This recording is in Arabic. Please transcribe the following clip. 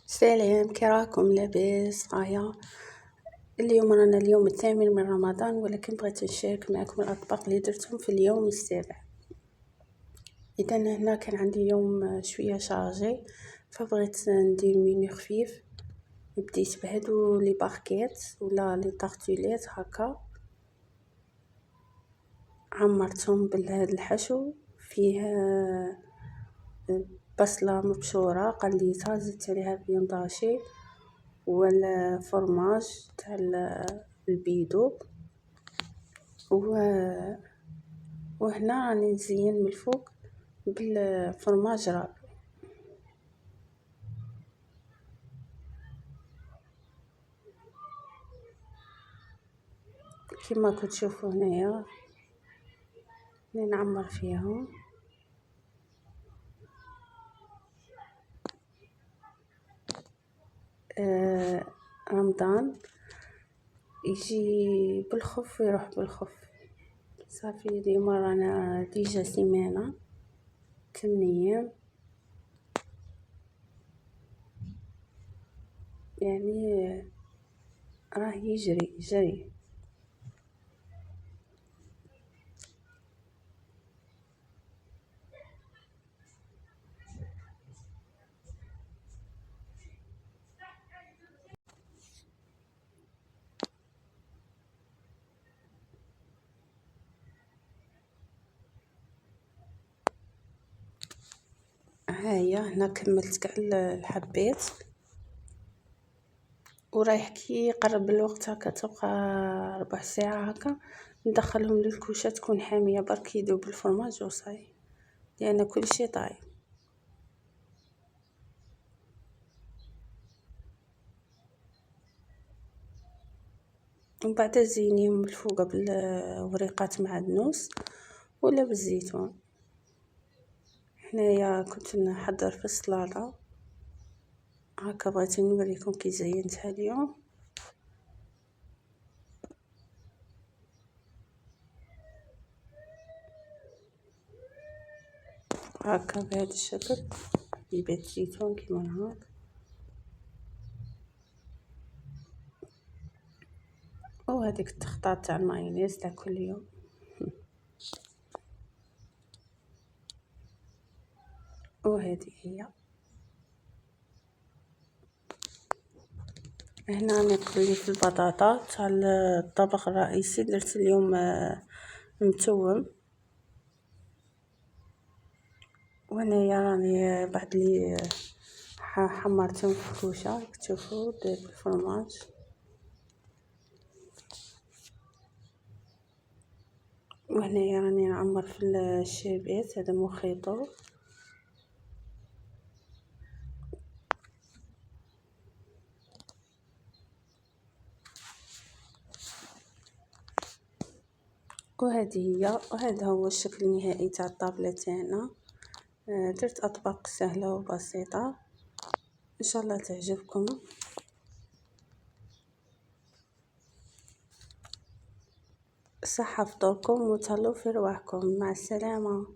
سلام، كي راكم؟ لاباس غاية. اليوم رانا اليوم الثامن من رمضان، ولكن بغيت نشارك معكم الأطباق اللي درتهم في اليوم السابع. إذا هنا كان عندي يوم شوية شارجي، فبغيت ندير مينو خفيف. بديت بهادو لي باغكيت ولا لي طارتوليت هكا، عمرتهم بهذا الحشو. فيه بصلة مبشورة قليتها، زدت عليها بيضاشي ولا فرماج تاع البيدو، وهنا راني نزين من الفوق بالفرماج راب كما كتشوفوا هنايا نعمر فيهم. رمضان يجي بالخف ويروح بالخف. صافي اليوم رانا ديجا سيمانه كمية، يعني راه يجري جري. هيا هنا كملت كاع الحبات، ورايح كي يقرب الوقت هكا تبقى ربع ساعة هكا ندخلهم للكوشة تكون حامية برك يذوب الفرماج وصاي، لأن كل شيء طايب. ومن بعد زينيهم الفوق بالوريقات معدنوس ولا بالزيتون. هنايا كنت نحضر في السلطة هكا، بغيت نوريكم كي زينتها اليوم. هكا بهذا الشكل يبات زيتون كيما هاك، وهذيك التخطاط تاع المايونيز تاع كل يوم. وهذه هي. هنا نقلي في البطاطا تاع الطبق الرئيسي. درت اليوم متوم، وهنايا راني بعد لي حمرتهم في الكوشه تشوفوا بالفرماج. وهنايا راني نعمر في الشيبات، هذا مخيطو. وهذا هو الشكل النهائي تاع الطابلة تاعنا. درت اطباق سهله وبسيطه، ان شاء الله تعجبكم. صحة فطوركم وتهلاو في رواحكم. مع السلامه.